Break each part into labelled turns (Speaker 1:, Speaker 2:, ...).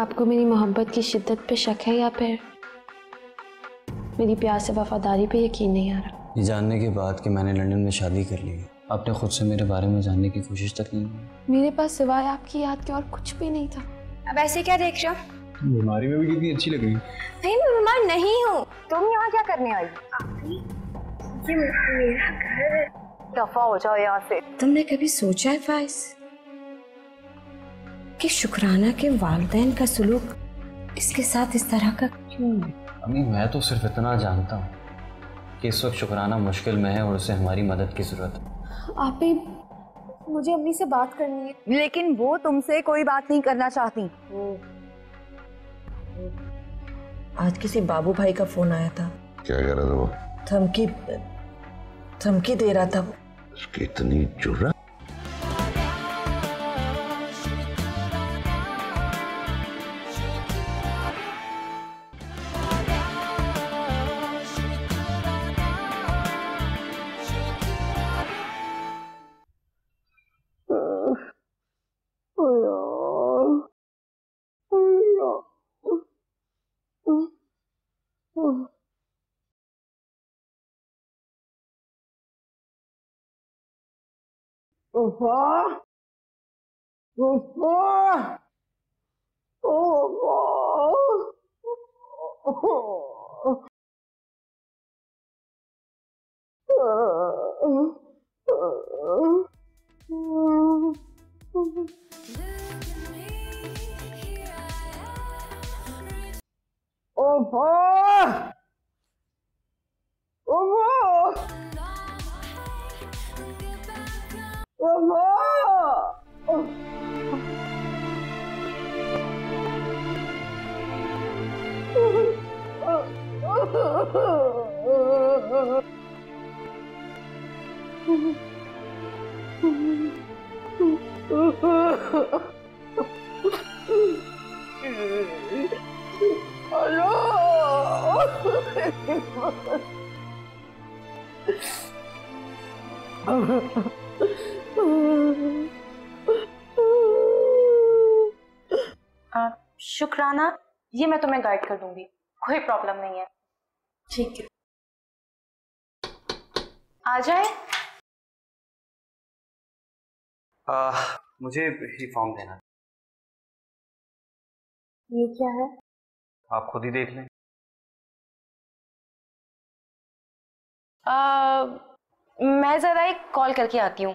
Speaker 1: आपको मेरी मोहब्बत की शिद्दत पे शक है या फिर मेरी प्यार से वफादारी पे यकीन नहीं आ रहा?
Speaker 2: ये जानने के बाद कि मैंने लंदन में शादी कर ली है, आपने खुद से मेरे बारे में जानने की कोशिश तक नहीं की।
Speaker 1: मेरे पास सिवाय आपकी याद के और कुछ भी नहीं था।
Speaker 3: अब ऐसे क्या देख रहे हो?
Speaker 4: तुम बीमारी में भी कितनी अच्छी लग रही।
Speaker 3: नहीं, मैं बीमार नहीं हूँ। तुम यहाँ क्या करने आई? ये मेरा घर है, दफा हो जाओ यहाँ से। तुमने कभी सोचा है फाइज कि शुक्राना के वालिदैन का सुलूक इसके साथ इस तरह का क्यों है?
Speaker 2: अम्मी, मैं तो सिर्फ इतना जानता हूँ कि इस वक्त शुक्राना मुश्किल में है और उसे हमारी मदद की जरूरत है।
Speaker 1: आप भी, मुझे अम्मी से बात करनी है।
Speaker 3: लेकिन वो तुमसे कोई बात नहीं करना चाहती।
Speaker 5: आज किसी बाबू भाई का फोन आया था।
Speaker 6: क्या कह रहा था वो?
Speaker 5: धमकी दे रहा था वो।
Speaker 6: उसकी इतनी जुर्रत?
Speaker 7: शुक्राना, ये मैं तुम्हें गाइड कर दूंगी, कोई प्रॉब्लम नहीं है।
Speaker 1: ठीक है,
Speaker 7: आ जाए।
Speaker 2: मुझे ही फॉर्म देना।
Speaker 1: ये क्या है?
Speaker 2: आप खुद ही देख लें।
Speaker 7: मैं जरा एक कॉल करके आती हूँ।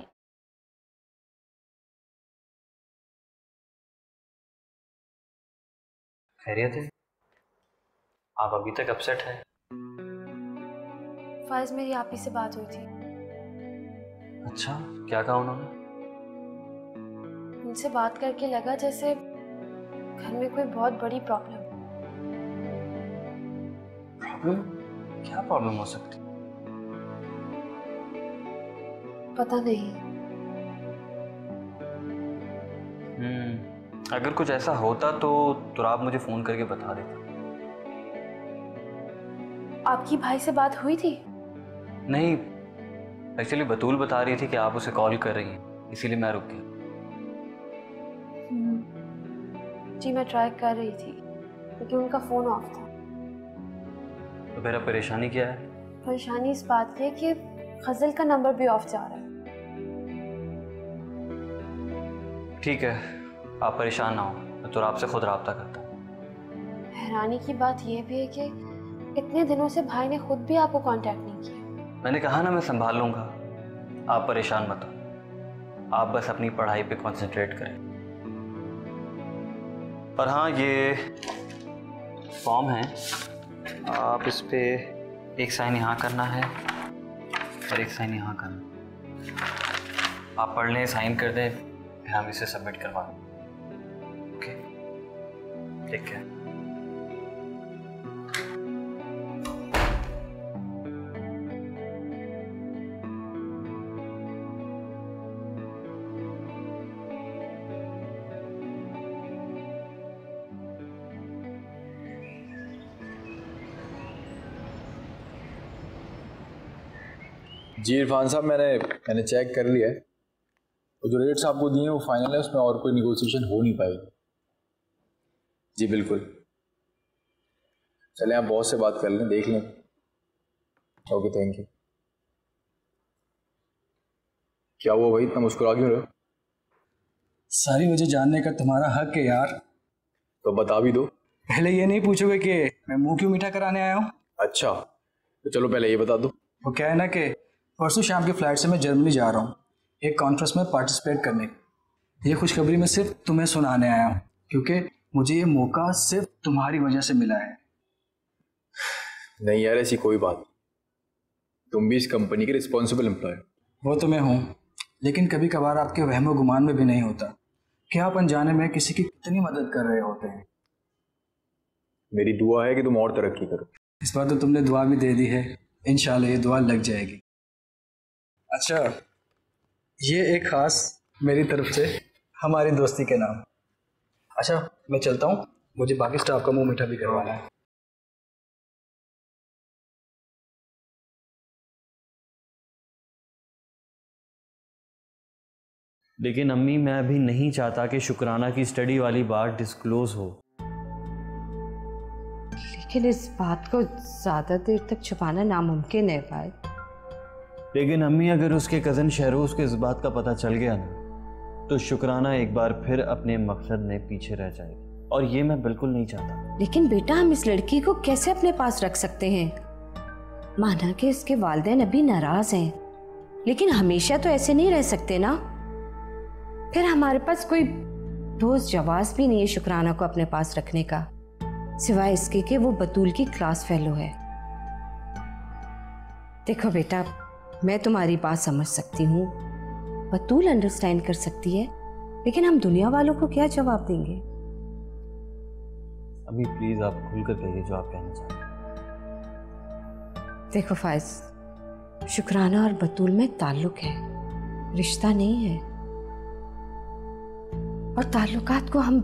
Speaker 2: खैरियत है? आप अभी तक अपसेट हैं?
Speaker 1: फाइज, मेरी आप ही से बात हुई थी।
Speaker 2: अच्छा, क्या कहा उन्होंने?
Speaker 1: उनसे बात करके लगा जैसे घर में कोई बहुत बड़ी प्रॉब्लम।
Speaker 2: प्रॉब्लम? क्या प्रॉब्लम हो सकती?
Speaker 1: पता नहीं।
Speaker 2: अगर कुछ ऐसा होता तो आप मुझे फोन करके बता देते।
Speaker 1: आपकी भाई से बात हुई थी?
Speaker 2: नहीं, एक्चुअली बतूल बता रही थी कि आप उसे कॉल कर रही हैं, इसीलिए मैं रुक गया।
Speaker 1: जी, मैं ट्राई कर रही थी लेकिन उनका फोन ऑफ था।
Speaker 2: तो मेरा परेशानी क्या है?
Speaker 1: परेशानी इस बात की है कि खजल का नंबर भी ऑफ जा रहा है।
Speaker 2: ठीक है, आप परेशान ना हो, मैं तो आपसे खुद रब्ता करता हूँ।
Speaker 1: हैरानी की बात यह भी है कि इतने दिनों से भाई ने खुद भी आपको कांटेक्ट नहीं किया।
Speaker 2: मैंने कहा ना, मैं संभाल लूंगा, आप परेशान मत हो। आप बस अपनी पढ़ाई पे कंसंट्रेट करें। पर हाँ, ये फॉर्म है, आप इस पे एक साइन यहाँ करना है और एक साइन यहाँ करना। आप पढ़ लें, साइन कर दें, फिर हम इसे सबमिट करवा दें। ओके, ठीक है।
Speaker 4: जी इरफान साहब, मैंने चेक कर लिया है। जो रेट्स आपको दिए हैं वो फाइनल है, उसमें और कोई निगोशिएशन हो नहीं पाएगी। जी बिल्कुल। चले आप बॉस से बात कर लें, देख लें। Okay thank you. क्या हुआ भाई, इतना मुस्कुरा क्यों रहे हो?
Speaker 8: सारी वजह जानने का तुम्हारा हक है यार।
Speaker 4: तो बता भी दो।
Speaker 8: पहले ये नहीं पूछोगे कि मैं मुंह क्यों मीठा कराने आया हूँ?
Speaker 4: अच्छा तो चलो पहले ये बता दो।
Speaker 8: वो क्या है ना कि परसों शाम की फ्लाइट से मैं जर्मनी जा रहा हूँ एक कॉन्फ्रेंस में पार्टिसिपेट करने। ये खुशखबरी मैं सिर्फ तुम्हें सुनाने आया हूँ क्योंकि मुझे ये मौका सिर्फ तुम्हारी वजह से मिला है।
Speaker 4: नहीं यार ऐसी कोई बात नहीं, तुम भी इस कंपनी के रिस्पॉन्सिबल एम्प्लॉय।
Speaker 8: वो तो मैं हूँ, लेकिन कभी कभार आपके वहमो गुमान में भी नहीं होता कि आप अनजाने में किसी की कितनी मदद कर रहे होते हैं।
Speaker 4: मेरी दुआ है कि तुम और तरक्की करो।
Speaker 8: इस बार तो तुमने दुआ भी दे दी है, इंशाल्लाह ये दुआ लग जाएगी। अच्छा, ये एक खास मेरी तरफ से हमारी दोस्ती के नाम। अच्छा मैं चलता हूँ, मुझे बाकी स्टाफ का मुंह मीठा भी करवाना है।
Speaker 2: लेकिन अम्मी मैं अभी नहीं चाहता कि शुक्राना की स्टडी वाली बात डिस्क्लोज हो।
Speaker 3: लेकिन इस बात को ज्यादा देर तक छुपाना नामुमकिन है भाई।
Speaker 2: लेकिन अम्मी अगर उसके कज़न शहरोज को इस बात का पता चल गया ना तो शुक्राना एक बार फिर अपने मकसद में पीछे रह जाएगी और ये मैं बिल्कुल नहीं चाहता।
Speaker 3: लेकिन बेटा हम इस लड़की को कैसे अपने पास रख सकते हैं? माना कि इसके वालिदैन अभी नाराज हैं, लेकिन हमेशा तो ऐसे नहीं रह सकते ना। फिर हमारे पास कोई ठोस जवाब भी नहीं है शुक्राना को अपने पास रखने का, सिवाय इसके कि वो बतूल की क्लास फेलो है। देखो बेटा, मैं तुम्हारी बात समझ सकती हूँ, बतूल अंडरस्टैंड कर सकती है, लेकिन हम दुनिया वालों को क्या जवाब देंगे?
Speaker 2: अम्मी प्लीज आप खुलकर कहिए जो आप कहना चाहते हैं।
Speaker 3: देखो फाइज, शुक्राना और बतूल में ताल्लुक है, रिश्ता नहीं है। और ताल्लुकात को हम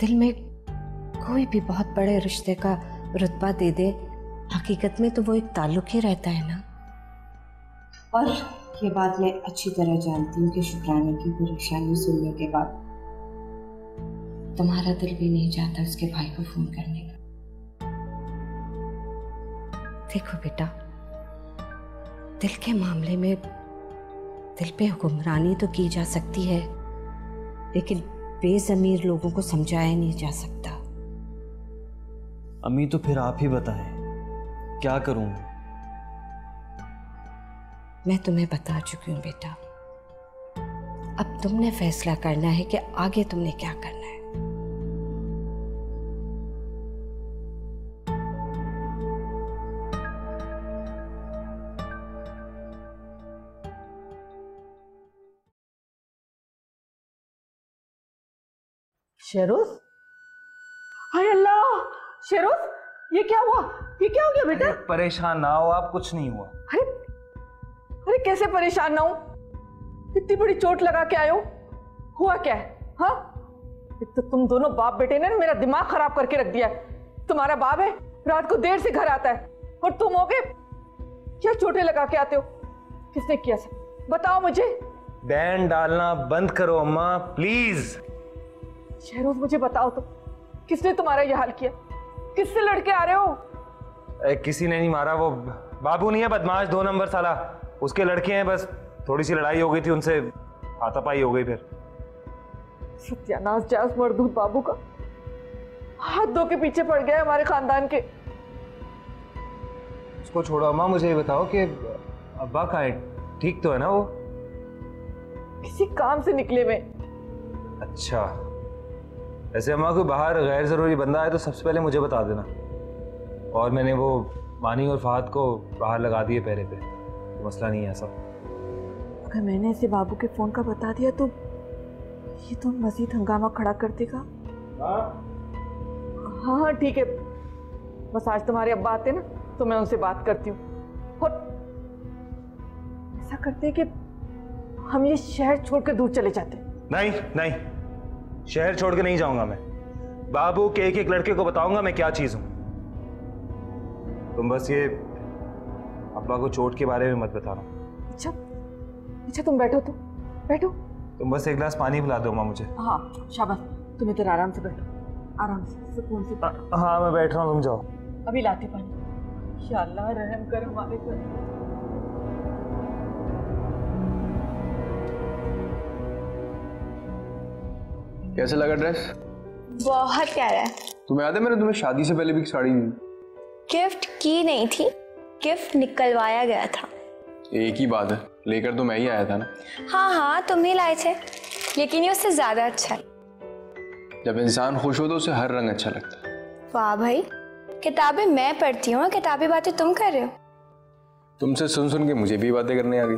Speaker 3: दिल में कोई भी बहुत बड़े रिश्ते का रुतबा दे दे, हकीकत में तो वो एक ताल्लुक ही रहता है ना। और ये बात मैं अच्छी तरह जानती हूँ कि शुक्राना की परेशानी सुनने के बाद तुम्हारा दिल भी नहीं चाहता उसके भाई को फोन करने का। देखो बेटा, दिल के मामले में दिल पे हुक्मरानी तो की जा सकती है, लेकिन बेज़मीर लोगों को समझाया नहीं जा सकता।
Speaker 2: अम्मी तो फिर आप ही बताएं, क्या करूं?
Speaker 3: मैं तुम्हें बता चुकी हूँ बेटा, अब तुमने फैसला करना है कि आगे तुमने क्या करना है।
Speaker 5: शेरोज, हाय अल्लाह, शेरोज ये क्या हुआ? ये क्या हो गया बेटा?
Speaker 9: परेशान ना हो आप, कुछ नहीं हुआ।
Speaker 5: अरे अरे कैसे परेशान ना हूं? इतनी बड़ी चोट लगा के आए हो, हुआ क्या है? हाँ, एक तो तुम दोनों बाप बेटे ने मेरा दिमाग खराब करके रख दिया है। तुम्हारा बाप है, रात को देर से घर आता है, और तुम हो गए क्या चोटें लगा के आते हो? किसने किया सब? बताओ मुझे।
Speaker 9: बैन डालना बंद करो अम्मा प्लीज।
Speaker 5: शहरोज मुझे बताओ तो, किसने तुम्हारा यह हाल किया? किससे लड़के आ रहे हो?
Speaker 9: किसी ने नहीं मारा, वो बाबू नहीं है बदमाश 2 नंबर साला, उसके लड़के हैं। बस थोड़ी सी लड़ाई हो गई थी उनसे, हाथापाई हो गई। फिर
Speaker 5: सत्यानाश जायज मरदूद बाबू का हाथ धो के पीछे पड़ गया हमारे खानदान के।
Speaker 9: उसको छोड़ो अम्मा, मुझे ये बताओ कि अब्बा कहाँ है? ठीक तो है ना वो?
Speaker 5: किसी काम से निकले में।
Speaker 9: अच्छा, ऐसे अम्मा कोई बाहर गैर जरूरी बंदा है तो सबसे पहले मुझे बता देना। और मैंने वो मानी और फहद को बाहर लगा दिए पहरे पे, तो मसला नहीं है ऐसा।
Speaker 5: अगर मैंने इसे बाबू के फोन का बता दिया तो ये तो मजीद हंगामा खड़ा कर देगा। हाँ हाँ ठीक है, बस आज तुम्हारे अब्बा आते ना तो मैं उनसे बात करती हूँ। और ऐसा करते हैं कि हम ये शहर छोड़कर दूर चले जाते हैं।
Speaker 9: नहीं नहीं, शहर छोड़ के नहीं जाऊंगा मैं। बाबू के एक एक लड़के को बताऊंगा मैं क्या चीज हूं। तुम बस ये अब्बा को चोट के बारे में मत बताना।
Speaker 5: अच्छा अच्छा, तुम बैठो तो बैठो।
Speaker 9: तुम बस एक गिलास पानी पिला दो मां मुझे।
Speaker 5: हाँ शाबाश, तुम इधर आराम से बैठो। आराम से, सुकून से।
Speaker 9: हाँ मैं बैठ रहा हूँ, तुम जाओ।
Speaker 5: अभी लाती पानी। या अल्लाह रहम कर हमारे पर।
Speaker 4: कैसा लगा ड्रेस?
Speaker 1: बहुत प्यारा है।
Speaker 4: तुम्हें याद है मैंने तुम्हें शादी से पहले भी एक साड़ी दी?
Speaker 1: गिफ्ट की नहीं थी, गिफ्ट निकलवाया गया था।
Speaker 4: एक ही बात है, लेकर तो मैं ही आया था ना।
Speaker 1: हाँ हाँ, तुम ही लाए थे। यकीनी उससे ज्यादा अच्छा है।
Speaker 4: जब इंसान खुश हो तो उसे हर रंग अच्छा लगता है।
Speaker 1: वाह भाई, किताबें मैं पढ़ती हूँ, किताबी बातें तुम कर रहे हो।
Speaker 4: तुमसे सुन सुन के मुझे भी बातें करने आ गई।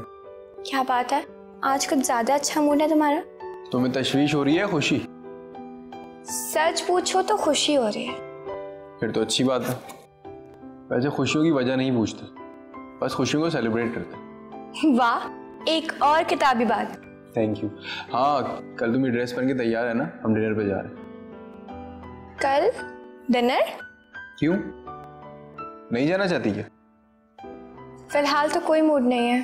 Speaker 1: क्या बात है, आज कुछ ज्यादा अच्छा मूड है तुम्हारा?
Speaker 4: तुम्हें तशवीश हो रही है खुशी?
Speaker 1: सच पूछो तो खुशी हो रही है।
Speaker 4: फिर तो अच्छी बात है। वैसे खुशियों की वजह नहीं पूछते, बस खुशियों को सेलिब्रेट करते।
Speaker 1: वाह, एक और किताबी बात।
Speaker 4: Thank you. हाँ, कल तुम ये ड्रेस पहन के तैयार है ना? हम डिनर पे जा रहे हैं।
Speaker 1: कल डिनर?
Speaker 4: क्यों, नहीं जाना चाहती क्या?
Speaker 1: फिलहाल तो कोई मूड नहीं है।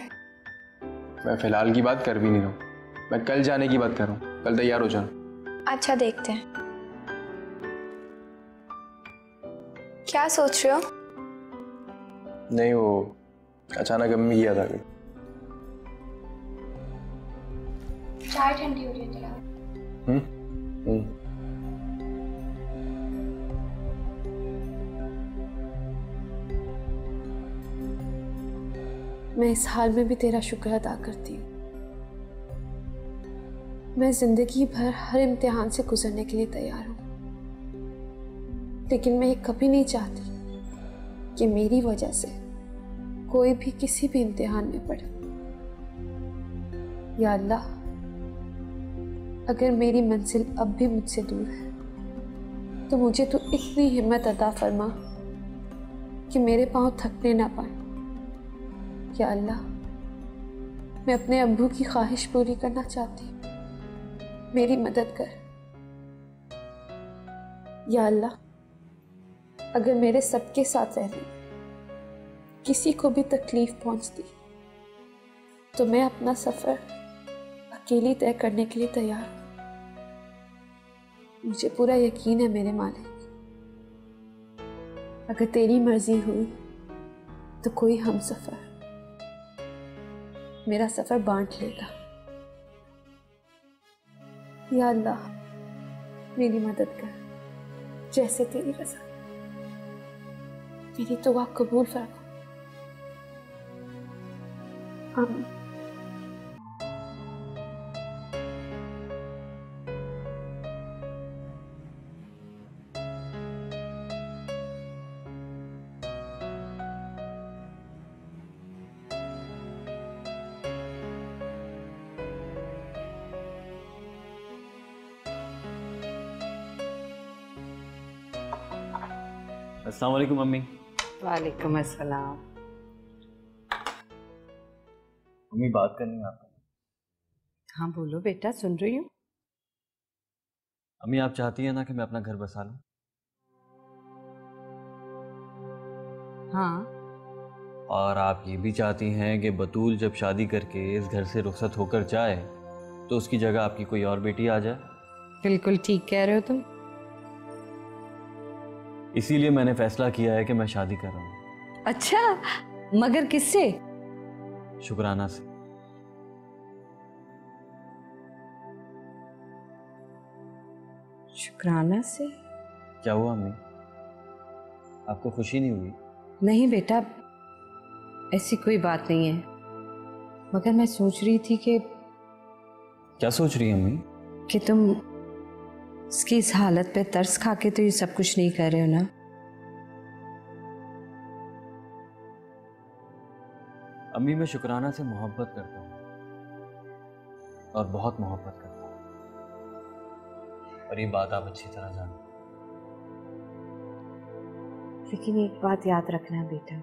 Speaker 4: मैं फिलहाल की बात कर भी नहीं रहा हूँ, मैं कल जाने की बात कर रहा हूँ। कल तैयार हो जाना।
Speaker 1: अच्छा, देखते हैं। क्या सोच रहे हो?
Speaker 4: नहीं, वो अचानक अम्मी की याद आ गई।
Speaker 1: चाय ठंडी हो रही है। मैं इस हाल में भी तेरा शुक्र अदा करती हूँ। मैं जिंदगी भर हर इम्तिहान से गुजरने के लिए तैयार हूँ, लेकिन मैं ये कभी नहीं चाहती कि मेरी वजह से कोई भी किसी भी इम्तिहान में पड़े। या अल्लाह, अगर मेरी मंजिल अब भी मुझसे दूर है तो मुझे तो इतनी हिम्मत अता फरमा कि मेरे पांव थकने ना पाए। या अल्लाह, मैं अपने अब्बू की ख्वाहिश पूरी करना चाहती हूँ, मेरी मदद कर। या अल्लाह, अगर मेरे सबके साथ रहने किसी को भी तकलीफ पहुंचती तो मैं अपना सफर अकेली तय करने के लिए तैयार हूं। मुझे पूरा यकीन है मेरे मालिक, अगर तेरी मर्जी हुई तो कोई हम सफर मेरा सफर बांट लेगा। या अल्लाह, मेरी मदद कर, जैसे तेरी रज़ा। मेरी दुआ कबूल फरमा। आमीन।
Speaker 2: अस्सलाम वालेकुम मम्मी।
Speaker 3: वालेकुम अस्सलाम।
Speaker 2: मम्मी, बात करनी है आपको।
Speaker 3: हाँ बोलो बेटा, सुन रही हूँ।
Speaker 2: अम्मी, आप चाहती हैं ना कि मैं अपना घर बसा लूं?
Speaker 3: हाँ।
Speaker 2: और आप ये भी चाहती हैं कि बतूल जब शादी करके इस घर से रुखसत होकर जाए तो उसकी जगह आपकी कोई और बेटी आ जाए?
Speaker 3: बिल्कुल ठीक कह रहे हो तुम।
Speaker 2: इसीलिए मैंने फैसला किया है कि मैं शादी कर रहा हूँ।
Speaker 3: अच्छा, मगर किससे?
Speaker 2: शुक्राना से।
Speaker 3: शुक्राना से?
Speaker 2: क्या हुआ अम्मी, आपको खुशी नहीं हुई?
Speaker 3: नहीं बेटा, ऐसी कोई बात नहीं है, मगर मैं सोच रही थी कि
Speaker 2: क्या सोच रही है अम्मी?
Speaker 3: कि तुम इसकी इस हालत पे तरस खा के तो ये सब कुछ नहीं कर रहे हो ना।
Speaker 2: अम्मी, मैं शुक्राना से मोहब्बत करता हूँ और बहुत मोहब्बत करता हूँ, और ये बात आप अच्छी तरह जानते हैं।
Speaker 3: लेकिन एक बात याद रखना बेटा,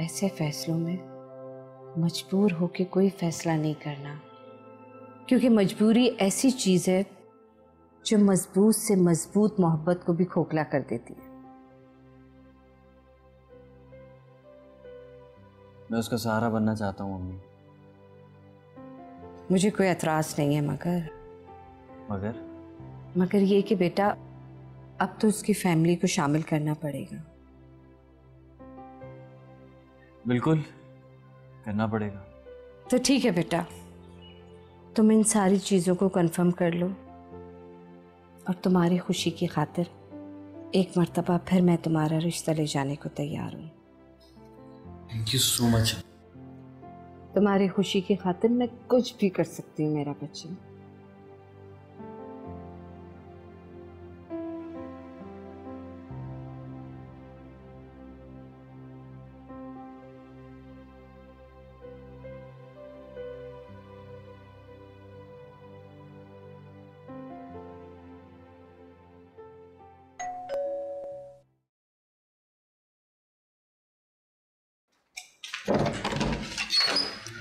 Speaker 3: ऐसे फैसलों में मजबूर होके कोई फैसला नहीं करना, क्योंकि मजबूरी ऐसी चीज है जो मजबूत से मजबूत मोहब्बत को भी खोखला कर देती है।
Speaker 2: मैं उसका सहारा बनना चाहता हूँ अम्मी।
Speaker 3: मुझे कोई एतराज नहीं है, मगर मगर ये कि बेटा अब तो उसकी फैमिली को शामिल करना पड़ेगा।
Speaker 10: बिल्कुल करना पड़ेगा।
Speaker 3: तो ठीक है बेटा, तुम इन सारी चीज़ों को कंफर्म कर लो और तुम्हारी खुशी की खातिर एक मर्तबा फिर मैं तुम्हारा रिश्ता ले जाने को तैयार हूँ।
Speaker 10: Thank you so much.
Speaker 3: तुम्हारी खुशी की खातिर मैं कुछ भी कर सकती हूँ मेरा बच्चा।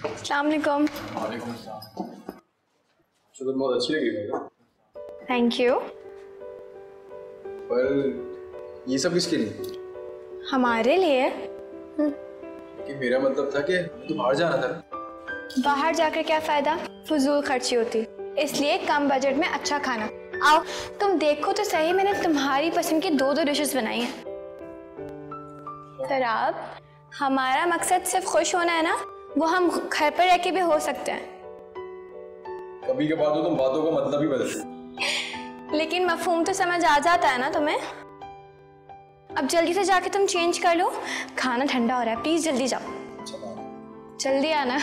Speaker 11: अस्सलाम वालेकुम।
Speaker 4: वालेकुम सलाम। शुक्र, बहुत अच्छी लगी मेरे।
Speaker 11: Thank you.
Speaker 4: पर ये सब किसके लिए?
Speaker 11: हमारे लिए।
Speaker 4: कि मेरा मतलब था कि तू बाहर जाना था।
Speaker 11: बाहर जाकर क्या फायदा, फजूल खर्ची होती, इसलिए कम बजट में अच्छा खाना। आओ तुम देखो तो सही, मैंने तुम्हारी पसंद की 2-2 डिशेस बनाई हैं। तराब, हमारा मकसद सिर्फ खुश होना है ना, वो हम घर पर रह के भी हो सकते हैं।
Speaker 4: कभी के बाद तो तुम बातों का मतलब ही बदलते।
Speaker 11: लेकिन मफहूम तो समझ आ जाता है ना तुम्हें। अब जल्दी से जाके तुम चेंज कर लो, खाना ठंडा हो रहा है, प्लीज जल्दी जाओ, जल्दी आना।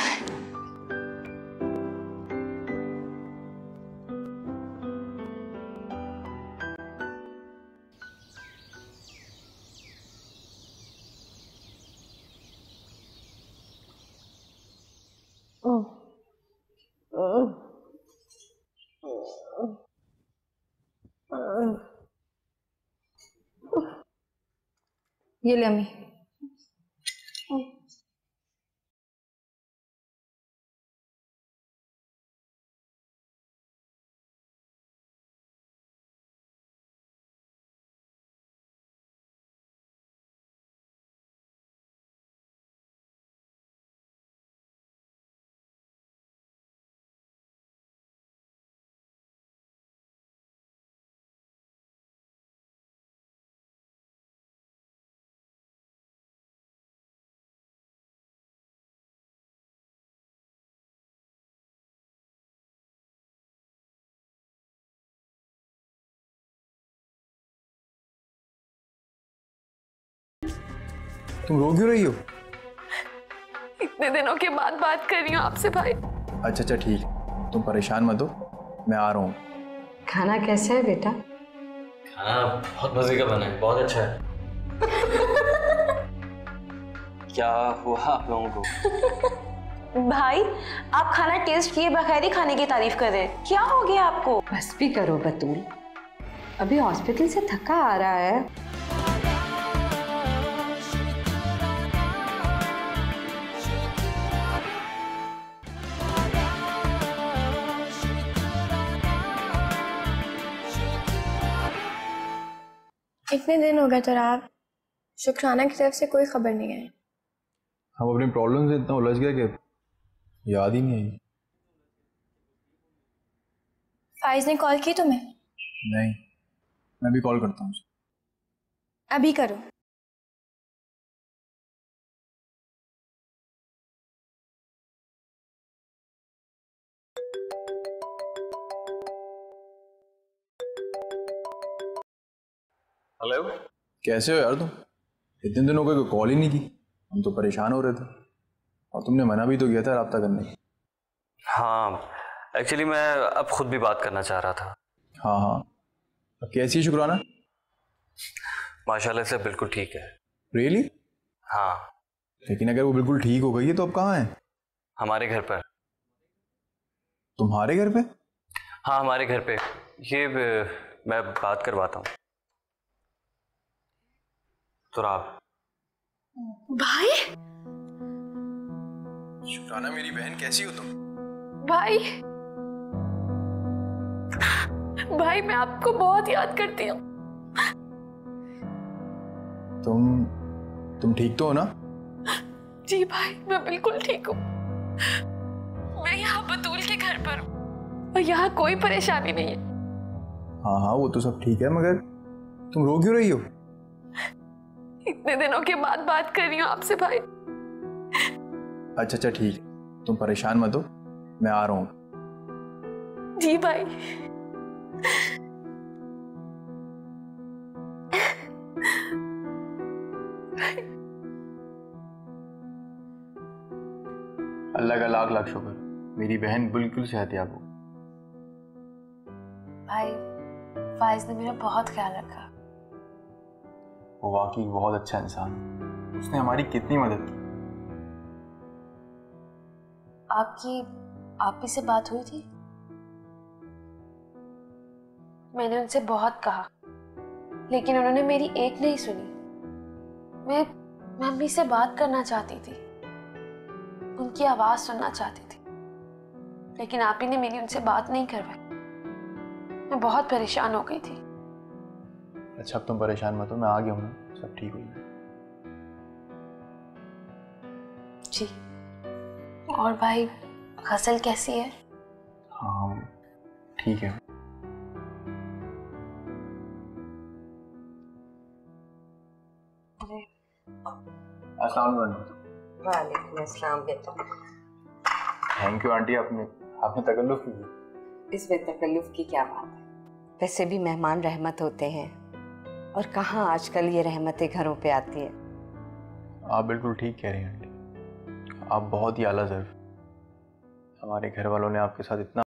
Speaker 11: ये ले अम्मी।
Speaker 4: तुम रो क्यों रही हो?
Speaker 1: इतने दिनों के बाद बात कर रही हूँ आपसे भाई।
Speaker 4: अच्छा ठीक, तुम परेशान मत हो, मैं आ रहा हूँ।
Speaker 3: खाना कैसा है बेटा?
Speaker 10: खाना बहुत मजे का बना है, बहुत अच्छा है। क्या हुआ आप लोगों को?
Speaker 7: भाई आप खाना टेस्ट किए बगैर ही खाने की तारीफ कर रहे हैं, क्या हो गया आपको?
Speaker 3: बस भी करो बतूल, अभी हॉस्पिटल से थका आ रहा है।
Speaker 11: इतने दिन हो गए तो आप शुक्राना की तरफ से कोई खबर नहीं है।
Speaker 4: हम अपनी प्रॉब्लम से इतना उलझ गए कि याद ही नहीं आई।
Speaker 11: फाइज ने कॉल की तुम्हें?
Speaker 4: नहीं, मैं भी कॉल करता हूँ।
Speaker 11: अभी करो।
Speaker 4: हेलो, कैसे हो यार तुम? इतने दिन हो गए कोई कॉल ही नहीं की। हम तो परेशान हो रहे थे और तुमने मना भी तो किया था रब्ता करने की।
Speaker 2: हाँ, एक्चुअली मैं अब खुद भी बात करना चाह रहा था।
Speaker 4: हाँ, अब कैसी है शुक्राना?
Speaker 2: माशाल्लाह से बिल्कुल ठीक है।
Speaker 4: रियली?
Speaker 2: हाँ।
Speaker 4: लेकिन अगर वो बिल्कुल ठीक हो गई है तो अब कहाँ है?
Speaker 2: हमारे घर पर।
Speaker 4: तुम्हारे घर पे?
Speaker 2: हाँ, हमारे घर पे। ये मैं बात करवाता हूँ। तुराब।
Speaker 1: भाई?
Speaker 4: शुक्राना मेरी बहन, कैसी हो तुम?
Speaker 1: भाई, भाई मैं आपको बहुत याद करती हूँ।
Speaker 4: तुम ठीक तो हो ना?
Speaker 1: जी भाई, मैं बिल्कुल ठीक हूँ। मैं यहाँ बतूल के घर पर हूँ और यहाँ कोई परेशानी नहीं है।
Speaker 4: हाँ हाँ वो तो सब ठीक है, मगर तुम रो क्यों रही हो?
Speaker 1: इतने दिनों के बाद बात कर रही हूँ आपसे भाई।
Speaker 4: अच्छा अच्छा ठीक है, तुम परेशान मत हो, मैं आ रहा हूँ।
Speaker 1: जी भाई।
Speaker 4: अल्लाह का लाख लाख शुक्र, मेरी बहन बिल्कुल सेहतयाब हो।
Speaker 1: भाई फाइज ने मेरा बहुत ख्याल रखा।
Speaker 4: वो वाकई बहुत अच्छा इंसान है, उसने हमारी कितनी मदद की।
Speaker 1: आपकी आपी से बात हुई थी? मैंने उनसे बहुत कहा लेकिन उन्होंने मेरी एक नहीं सुनी। मैं मम्मी से बात करना चाहती थी, उनकी आवाज सुनना चाहती थी, लेकिन आपी ने मेरी उनसे बात नहीं करवाई। मैं बहुत परेशान हो गई थी।
Speaker 4: अच्छा अब तुम परेशान मत हो, मैं आ गया हूँ ना, सब ठीक हो जाएगा।
Speaker 1: जी। और भाई गजल कैसी है?
Speaker 4: हाँ ठीक है। अस्सलाम वालेकुम।
Speaker 3: वालेकुम अस्सलाम बेटा।
Speaker 4: थैंक यू आंटी, आपने तकल्लुफ की।
Speaker 3: इसमें तकल्लुफ की क्या बात है, वैसे भी मेहमान रहमत होते हैं, और कहाँ आजकल ये रहमतें घरों पे आती है।
Speaker 4: आप बिल्कुल ठीक कह रही हैं आंटी, आप बहुत ही आला ज़र्फ। हमारे घर वालों ने आपके साथ इतना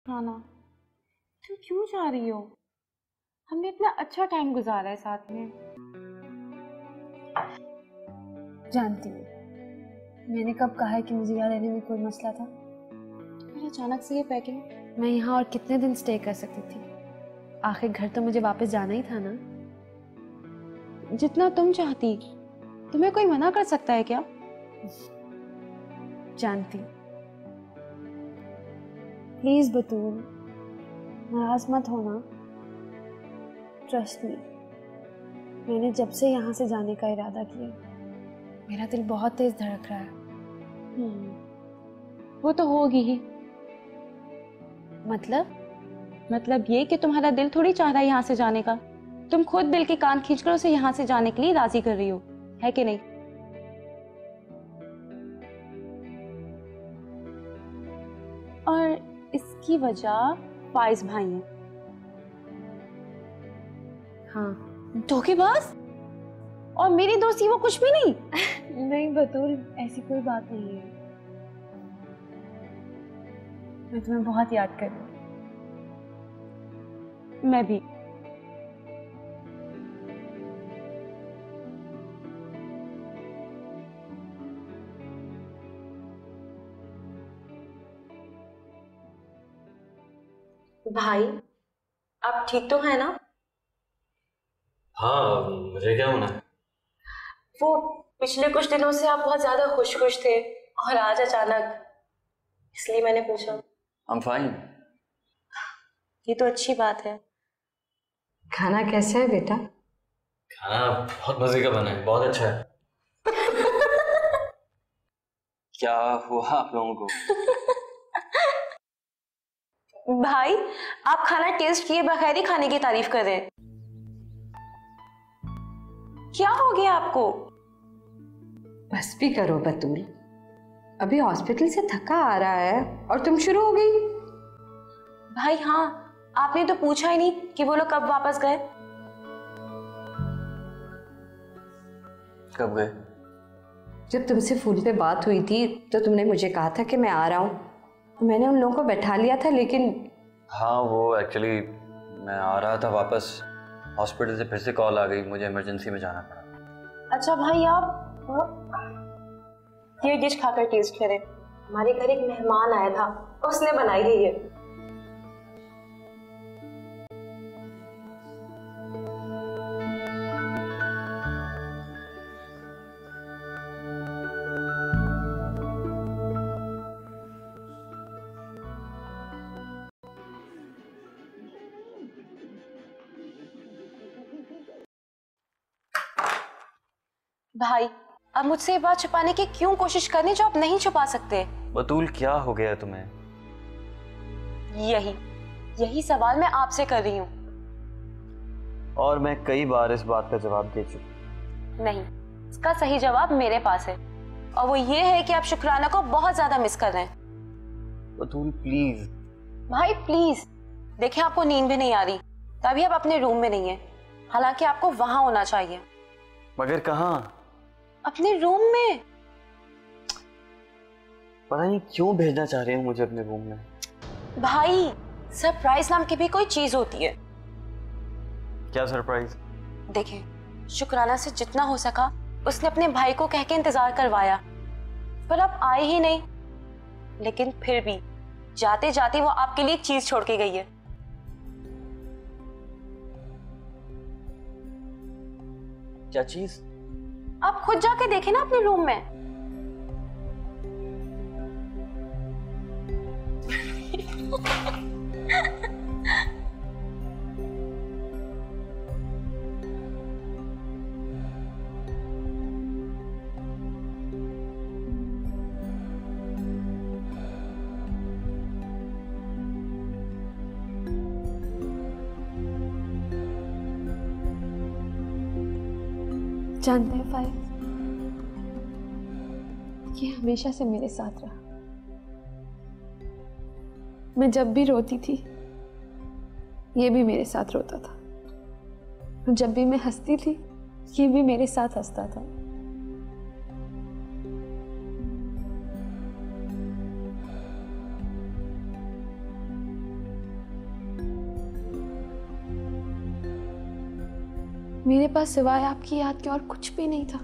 Speaker 7: खाना। तुम क्यों जा रही हो? हमने इतना अच्छा टाइम गुजारा है साथ में।
Speaker 1: जानती हूँ, मैंने कब कहा है कि मुझे यहाँ रहने में कोई मसला था?
Speaker 7: फिर अचानक से ये पैकिंग।
Speaker 1: मैं यहाँ और कितने दिन स्टे कर सकती थी? आखिर घर तो मुझे वापस जाना ही था ना।
Speaker 7: जितना तुम चाहती, तुम्हें कोई मना कर सकता है क्या?
Speaker 1: जानती। प्लीज बतूल, नाराज मत होना। ट्रस्ट मी, मैंने जब से यहाँ से जाने का इरादा किया, मेरा दिल बहुत तेज धड़क रहा है।
Speaker 7: वो तो होगी ही। मतलब ये कि तुम्हारा दिल थोड़ी चाह रहा है यहाँ से जाने का। तुम खुद दिल के कान खींचकर उसे यहाँ से जाने के लिए राजी कर रही हो, है कि नहीं? और इसकी वजह फाइज भाई है।
Speaker 1: हाँ।
Speaker 7: धोखेबाज? और मेरी दोस्ती वो कुछ भी नहीं?
Speaker 1: नहीं बतूल, ऐसी कोई बात नहीं है। मैं तुम्हें बहुत याद कर रही हूँ।
Speaker 7: मैं भी। भाई आप ठीक तो है ना?
Speaker 10: हाँ, मुझे क्या होना है?
Speaker 7: वो पिछले कुछ दिनों से आप बहुत ज्यादा खुश खुश थे और आज अचानक, इसलिए मैंने पूछा।
Speaker 10: I'm fine।
Speaker 7: ये तो अच्छी बात है।
Speaker 3: खाना कैसा है बेटा?
Speaker 10: खाना बहुत मजे का बना है, बहुत अच्छा है। क्या हुआ आप लोगों को?
Speaker 7: भाई आप खाना टेस्ट किए बगैर ही खाने की तारीफ कर रहे हैं। क्या हो गया आपको?
Speaker 3: बस भी करो बतूल, अभी हॉस्पिटल से थका आ रहा है और तुम शुरू हो गई।
Speaker 7: भाई हाँ, आपने तो पूछा ही नहीं कि वो लोग कब वापस गए।
Speaker 2: कब गए?
Speaker 3: जब तुमसे फोन पे बात हुई थी तो तुमने मुझे कहा था कि मैं आ रहा हूँ, तो मैंने उन लोगों को बैठा लिया था, लेकिन
Speaker 2: हाँ वो एक्चुअली मैं आ रहा था वापस, हॉस्पिटल से फिर से कॉल आ गई, मुझे इमरजेंसी में जाना पड़ा।
Speaker 7: अच्छा भाई आप ये डिश खाकर टेस्ट करें। हमारे घर एक मेहमान आया था, उसने बनाई है ये। भाई अब मुझसे ये बात छुपाने की क्यों कोशिश करनी जो आप नहीं छुपा सकते?
Speaker 2: बतूल क्या हो गया तुम्हें?
Speaker 7: यही सवाल मैं आपसे कर रही हूँ।
Speaker 2: और मैं कई बार इस बात का जवाब दे चुकी।
Speaker 7: नहीं, इसका सही जवाब मेरे पास है, और वो ये है कि आप शुक्राना को बहुत ज्यादा मिस कर रहे हैं।
Speaker 2: बतूल प्लीज।
Speaker 7: भाई प्लीज, देखिए आपको नींद भी नहीं आ रही, तभी आप अपने रूम में नहीं है, हालांकि आपको वहां होना चाहिए।
Speaker 2: मगर कहाँ?
Speaker 7: अपने रूम में।
Speaker 2: पता नहीं क्यों भेजना चाह रहे हो मुझे अपने रूम में।
Speaker 7: भाई सरप्राइज नाम की भी कोई चीज होती है।
Speaker 2: क्या सरप्राइज?
Speaker 7: देखिए, शुक्राना से जितना हो सका उसने अपने भाई को कह के इंतजार करवाया, पर आप आए ही नहीं। लेकिन फिर भी जाते जाते वो आपके लिए एक चीज छोड़ के गई है।
Speaker 2: क्या चीज?
Speaker 7: आप खुद जाके देखें ना अपने रूम में।
Speaker 1: जानते हैं फाइज, ये हमेशा से मेरे साथ रहा। मैं जब भी रोती थी ये भी मेरे साथ रोता था, और जब भी मैं हंसती थी ये भी मेरे साथ हंसता था। मेरे पास सिवाय आपकी याद के और कुछ भी नहीं था।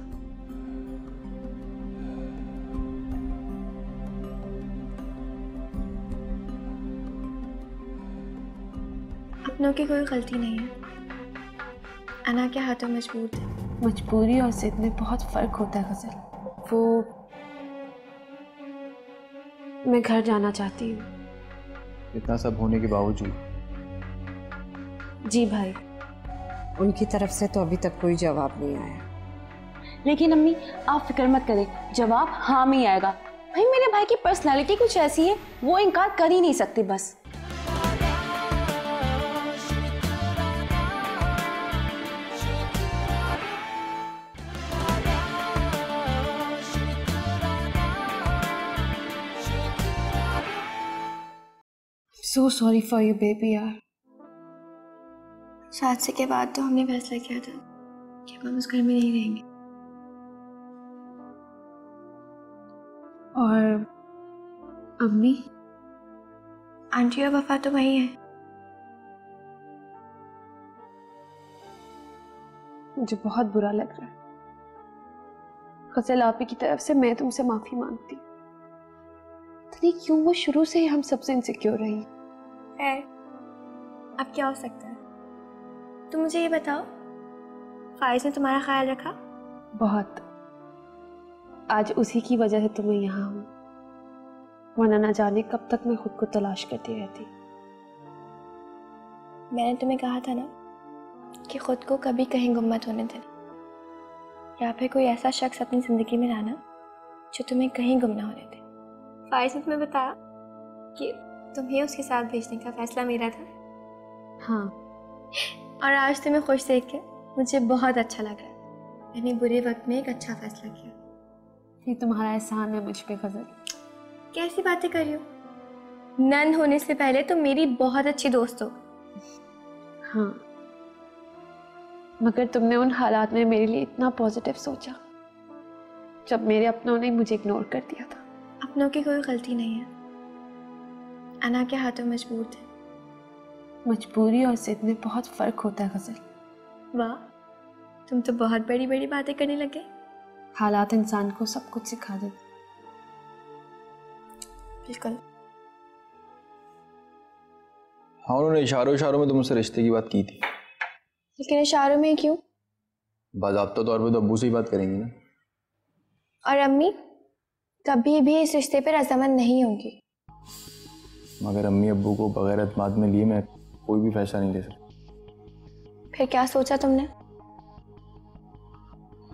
Speaker 11: अपनों की कोई गलती नहीं है, अना के हाथों मजबूर थे।
Speaker 1: मजबूरी और जिद में बहुत फर्क होता है गजल। वो मैं घर जाना चाहती हूँ।
Speaker 4: इतना सब होने के बावजूद?
Speaker 1: जी भाई।
Speaker 3: उनकी तरफ से तो अभी तक कोई जवाब नहीं आया।
Speaker 7: लेकिन अम्मी आप फिक्र मत करें, जवाब हाँ में ही आएगा। भाई मेरे भाई की पर्सनालिटी कुछ ऐसी है, वो इनकार कर ही नहीं सकती बस।
Speaker 1: So sorry for you baby यार।
Speaker 11: हादसे के बाद तो हमने फैसला किया था कि हम उस घर में नहीं रहेंगे।
Speaker 1: और अम्मी?
Speaker 11: आंटी और वफा तो वही है।
Speaker 1: मुझे बहुत बुरा लग रहा है गजल, आपी की तरफ से मैं तुमसे माफी मांगती हूँ। नहीं क्यों वो शुरू से ही हम सबसे इनसिक्योर रही।
Speaker 11: अब क्या हो सकता है? तुम मुझे ये बताओ, फाइज ने तुम्हारा ख्याल रखा?
Speaker 1: बहुत। आज उसी की वजह से तुम्हें यहाँ हूँ, वरना ना जाने कब तक मैं खुद को तलाश करती रहती।
Speaker 11: मैंने तुम्हें कहा था ना कि खुद को कभी कहीं गुम मत होने देना, या फिर कोई ऐसा शख्स अपनी जिंदगी में लाना जो तुम्हें कहीं गुम ना होने दे। फाइज ने तुम्हें बताया कि तुम्हें उसके साथ भेजने का फैसला मेरा था।
Speaker 1: हाँ,
Speaker 11: और आज तुम्हें खुश देख के मुझे बहुत अच्छा लगा। मैंने बुरे वक्त में एक अच्छा फैसला किया।
Speaker 1: ये तुम्हारा एहसान है मुझ पे गजल।
Speaker 11: कैसी बातें कर रही हो? नन होने से पहले तुम मेरी बहुत अच्छी दोस्त हो।
Speaker 1: हाँ, मगर तुमने उन हालात में मेरे लिए इतना पॉजिटिव सोचा जब मेरे अपनों ने मुझे इग्नोर कर दिया था।
Speaker 11: अपनों की कोई गलती नहीं है, अना के हाथों मजबूर थे।
Speaker 1: मजबूरी और जिद में बहुत फर्क होता है गजल।
Speaker 11: वाह, तुम तो बहुत बड़ी बड़ी बातें करने लगे।
Speaker 1: हालात इंसान को सब कुछ सिखा देते।
Speaker 11: बिल्कुल।
Speaker 4: हाँ, उन्होंने इशारों में तुमसे रिश्ते की बात की थी।
Speaker 11: लेकिन इशारों में क्यों?
Speaker 4: बाज़ाब्ता तौर पे तो अब्बू से ही बात करेंगी ना।
Speaker 11: और अम्मी कभी भी इस रिश्ते पर रजामंद नहीं होंगी।
Speaker 4: मगर अम्मी अब्बू को बगैर एतमाद में लिए मैं कोई भी फैसला नहीं ले सकता।
Speaker 11: फिर क्या सोचा तुमने?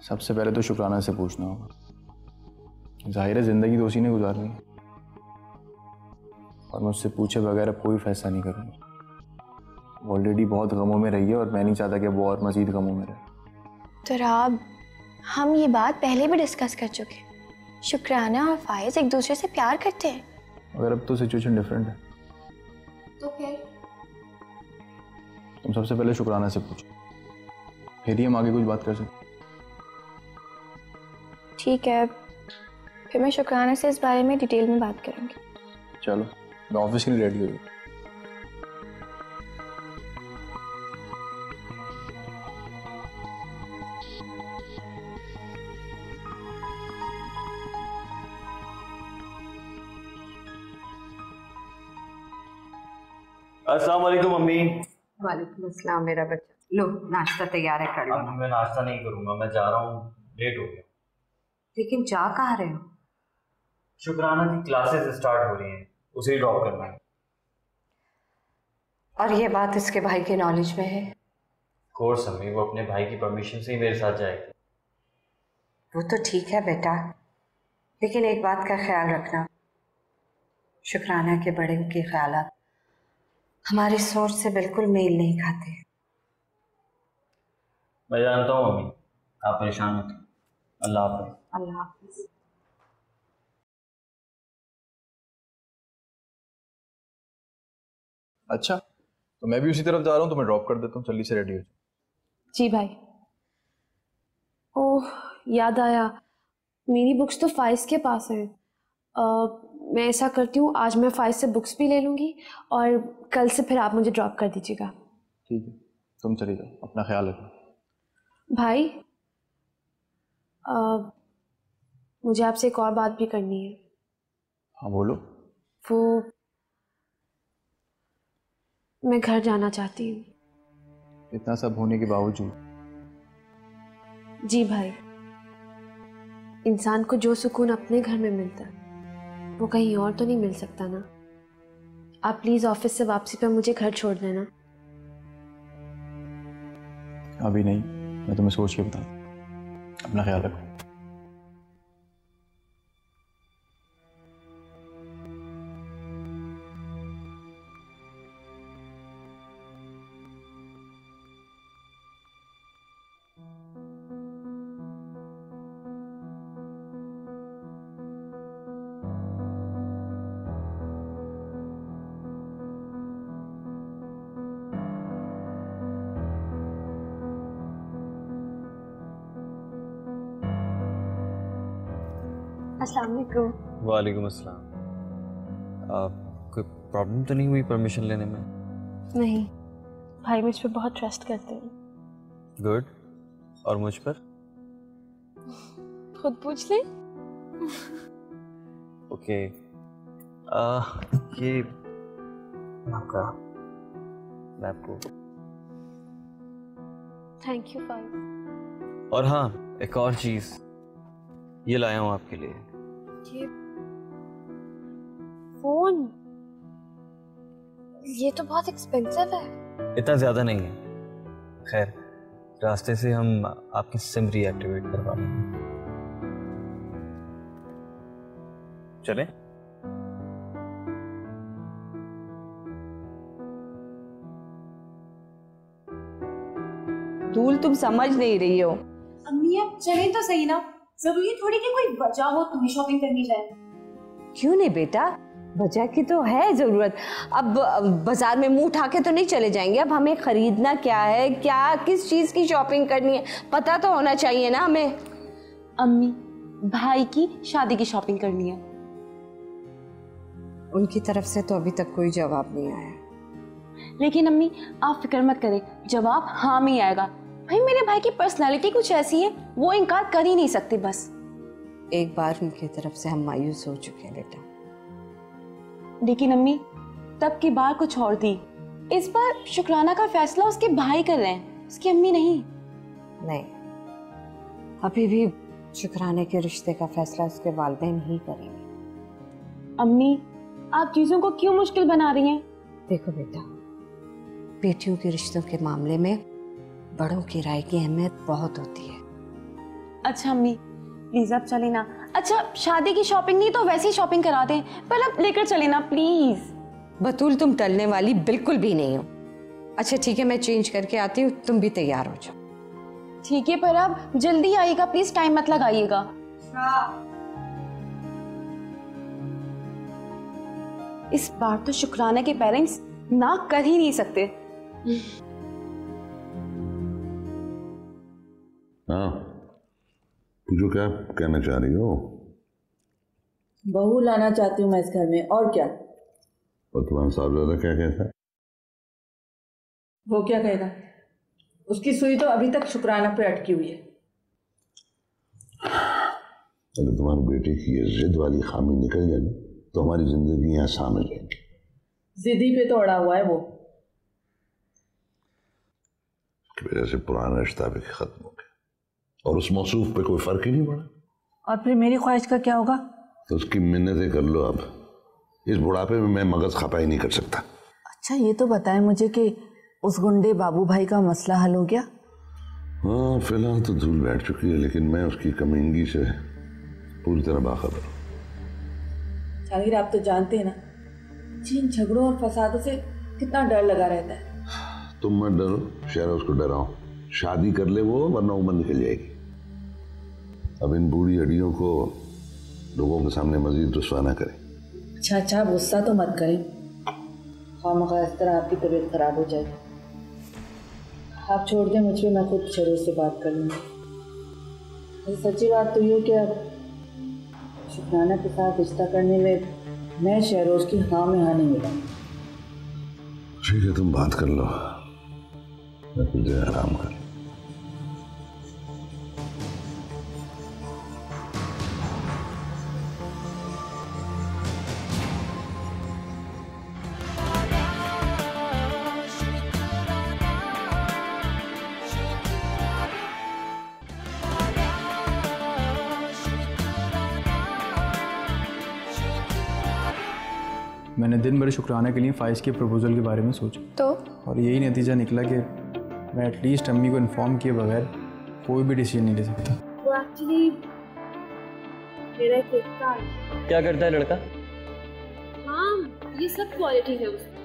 Speaker 4: सबसे पहले तो शुक्राना से पूछना होगा। जाहिर है जिंदगी तो उसी ने गुजारनी है, और मुझसे पूछे बगैर अब कोई फैसला नहीं करूँगा। ऑलरेडी बहुत गमों में रही है और मैं नहीं चाहता कि वो और मजीद गमों में रहे।
Speaker 11: तो राब, हम ये बात पहले भी डिस्कस कर चुके हैं। शुक्राना और फायज एक दूसरे से प्यार करते हैं।
Speaker 4: मगर अब तो सिचुएशन डिफरेंट है।
Speaker 11: तो फिर
Speaker 4: तुम सबसे पहले शुक्राना से पूछो, फिर ही हम आगे कुछ बात कर सकते।
Speaker 11: ठीक है, फिर मैं शुक्राना से इस बारे में डिटेल में बात करूंगी।
Speaker 4: चलो, मैं ऑफिस के लिए रेडी हो गई।
Speaker 2: अस्सलाम वालेकुम मम्मी।
Speaker 3: वालेकुम अस्सलाम मेरा बच्चा। लो नाश्ता तैयार है, कर लो।
Speaker 2: अब मैं नाश्ता नहीं करूंगा, मैं जा रहा हूँ, लेट हो गया।
Speaker 3: लेकिन जा कहाँ रहे हो?
Speaker 2: शुक्राना की क्लासेस स्टार्ट हो रही हैं, उसे ड्रॉप करना है।
Speaker 3: और ये बात इसके भाई के नॉलेज में है?
Speaker 2: कोर्स मम्मी, वो अपने भाई की परमिशन से ही मेरे साथ जाएगी।
Speaker 3: वो तो ठीक है बेटा, लेकिन एक बात का ख्याल रखना, शुक्राना के बड़े के ख्यालात हमारी सोच से बिल्कुल मेल नहीं खाते।
Speaker 2: मैं जानता हूँ मम्मी, आप परेशान मत। अल्लाह हाफ़िज़।
Speaker 3: अल्लाह हाफ़िज़।
Speaker 4: अच्छा, तो मैं भी उसी तरफ जा रहा हूँ, तो मैं ड्रॉप कर देता हूँ। जल्दी से रेडी हो जाओ।
Speaker 1: जी भाई। ओह, याद आया, मेरी बुक्स तो फाइज के पास हैं। मैं ऐसा करती हूँ, आज मैं फाइज से बुक्स भी ले लूँगी और कल से फिर आप मुझे ड्रॉप कर दीजिएगा।
Speaker 4: ठीक है, तुम चली जाओ, अपना ख्याल रखना।
Speaker 1: भाई, मुझे आपसे एक और बात भी करनी है।
Speaker 4: हाँ बोलो।
Speaker 1: वो, मैं घर जाना चाहती हूँ।
Speaker 4: इतना सब होने के बावजूद?
Speaker 1: जी भाई, इंसान को जो सुकून अपने घर में मिलता है वो कहीं और तो नहीं मिल सकता ना। आप प्लीज ऑफिस से वापसी पर मुझे घर छोड़ देना।
Speaker 4: अभी नहीं, मैं तुम्हें सोच के बताऊँ। अपना ख्याल रखो।
Speaker 11: अस्सलाम वालेकुम।
Speaker 2: वालेकुम अस्सलाम। कोई प्रॉब्लम तो नहीं हुई परमिशन लेने में?
Speaker 1: नहीं, भाई मुझ पर बहुत ट्रस्ट करते हैं।
Speaker 2: गुड। और मुझ पर?
Speaker 1: खुद पूछ ले।
Speaker 2: ओके। ये आपका, मैं आपको।
Speaker 1: थैंक यू फाइज।
Speaker 2: और हाँ, एक और चीज ये लाया हूँ आपके लिए।
Speaker 1: ये फोन, ये तो बहुत एक्सपेंसिव है।
Speaker 2: इतना ज्यादा नहीं है। खैर, रास्ते से हम आपकी सिम रीएक्टिवेट करवा लेंगे। चलें?
Speaker 3: तुम समझ नहीं रही हो।
Speaker 7: अम्मी अब चले तो सही ना, जरूरी थोड़ी कि कोई वजह हो तुम्हें शॉपिंग करनी जाए।
Speaker 3: क्यों नहीं बेटा, वजह की तो है जरूरत। अब बाजार में मुंह उठा के तो नहीं चले जाएंगे। अब हमें खरीदना क्या है, क्या किस चीज की शॉपिंग करनी है, पता तो होना चाहिए ना हमें।
Speaker 7: अम्मी भाई की शादी की शॉपिंग करनी है।
Speaker 3: उनकी तरफ से तो अभी तक कोई जवाब नहीं आया।
Speaker 7: लेकिन अम्मी आप फिक्र मत करें, जवाब हाँ में आएगा। भाई मेरे भाई की पर्सनालिटी कुछ ऐसी है, वो इनकार कर ही नहीं सकते। बस
Speaker 3: एक बार उनकी तरफ से हम मायूस हो चुके हैं बेटा।
Speaker 7: लेकिन अम्मी तब की बात कुछ और थी, इस बार शुक्राना का फैसला उसके भाई कर रहे हैं, उसकी अम्मी नहीं।
Speaker 3: नहीं, अभी भी शुक्राने के रिश्ते का फैसला उसके वालिदैन ही करेंगे।
Speaker 7: अम्मी आप चीजों को क्यों मुश्किल बना रही हैं?
Speaker 3: देखो बेटा, बेटियों के रिश्तों के मामले में बड़ों की राय की अहमियत बहुत होती है।
Speaker 7: अच्छा अम्मी प्लीज आप चले ना। अच्छा शादी की शॉपिंग नहीं तो वैसे ही शॉपिंग करा दें, पर अब लेकर चले ना प्लीज।
Speaker 3: बतूल तुम टलने वाली बिल्कुल भी नहीं हो। अच्छा ठीक है, मैं चेंज करके आती हूँ, तुम भी तैयार हो जाओ।
Speaker 7: ठीक है पर अब जल्दी आइएगा प्लीज, टाइम मत लगाइएगा। इस बार तो शुक्राना के पेरेंट्स ना कर ही नहीं सकते।
Speaker 6: हाँ पूछो, क्या कहना चाह रही हो?
Speaker 5: बहू लाना चाहती हूँ मैं इस घर में, और क्या?
Speaker 6: और तुम्हारा साहबजादा क्या कहता है?
Speaker 5: वो क्या कहेगा? उसकी सुई तो अभी तक शुक्राना पे अटकी हुई है।
Speaker 6: अगर तुम्हारी बेटे की ये जिद वाली खामी निकल जाए तो हमारी जिंदगी आसान हो जाएगी।
Speaker 5: जिद्दी पे तो अड़ा हुआ है वो,
Speaker 6: की वजह से पुराना रिश्ता भी खत्म हो गया और उस मौसूफ पे कोई फर्क ही नहीं पड़ा।
Speaker 5: और फिर मेरी ख्वाहिश का क्या होगा?
Speaker 6: तो उसकी मिन्नतें कर लो। अब इस बुढ़ापे में मैं मगज खपाई नहीं कर सकता।
Speaker 5: अच्छा ये तो बताएं मुझे कि उस गुंडे बाबू भाई का मसला हल हो गया?
Speaker 6: हाँ फिलहाल तो धूल बैठ चुकी है, लेकिन मैं उसकी कमीनगी से पूरी तरह बाखबर हूँ।
Speaker 5: जाहिर आप तो जानते हैं ना, जिन झगड़ों और फसादों से कितना डर लगा रहता है।
Speaker 6: तुम मत डरो, शहरोज को डराओ। शादी कर ले वो, वरना उम्र निकल जाएगी। अब इन बूढ़ी हड्डियों को लोगों के सामने मजीद रुस्वा ना करें।
Speaker 5: अच्छा गुस्सा तो मत करें, खामखा इस तरह आपकी तबीयत खराब हो जाएगी। आप छोड़ दें मुझे, मैं खुद शहरोज से बात कर लूँगी। सच्ची बात तो ये कि अब शुक्राना के साथ रिश्ता करने में मैं शहरोज की हाँ में हाँ नहीं मिला।
Speaker 6: ठीक है तुम बात कर लो, मैं कुछ देर आराम कर।
Speaker 4: मैंने दिन भर शुक्राना के लिए फाइज के प्रपोजल के बारे में सोचा
Speaker 11: तो
Speaker 4: और यही नतीजा निकला कि मैं एटलीस्ट अम्मी को इन्फॉर्म किए बगैर कोई भी डिसीजन नहीं ले सकता।
Speaker 11: वो एक्चुअली मेरा एक दोस्त है।
Speaker 10: क्या करता है लड़का?
Speaker 11: हाँ ये सब क्वालिटी है उसकी।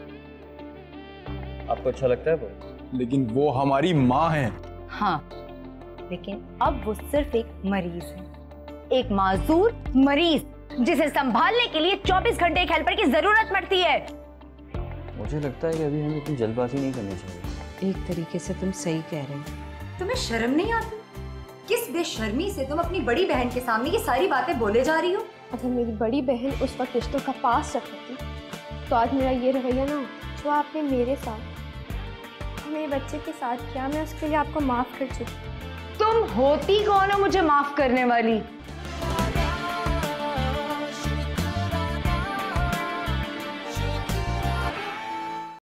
Speaker 10: आपको अच्छा लगता है वो?
Speaker 4: लेकिन वो हमारी माँ है।
Speaker 12: हाँ लेकिन अब वो सिर्फ एक मरीज है, एक माजूर मरीज जिसे संभालने के लिए 24 घंटे एक हेल्पर की जरूरत पड़ती है।
Speaker 10: मुझे लगता है कि अभी हमें इतनी जल्दबाजी नहीं करनी चाहिए।
Speaker 3: एक तरीके से तुम सही कह रहे हो।
Speaker 12: तुम्हें शर्म नहीं आती? किस बेशर्मी से तुम अपनी बड़ी बहन के सामने ये सारी बातें बोले जा रही हो?
Speaker 11: अगर मेरी बड़ी बहन उस वक्त रिश्तों का पास रख थी तो आज मेरा ये रवैया ना जो आपने मेरे साथ मेरे बच्चे के साथ किया, मैं उसके लिए आपको माफ कर चुकी।
Speaker 12: तुम होती कौन हो मुझे माफ करने वाली?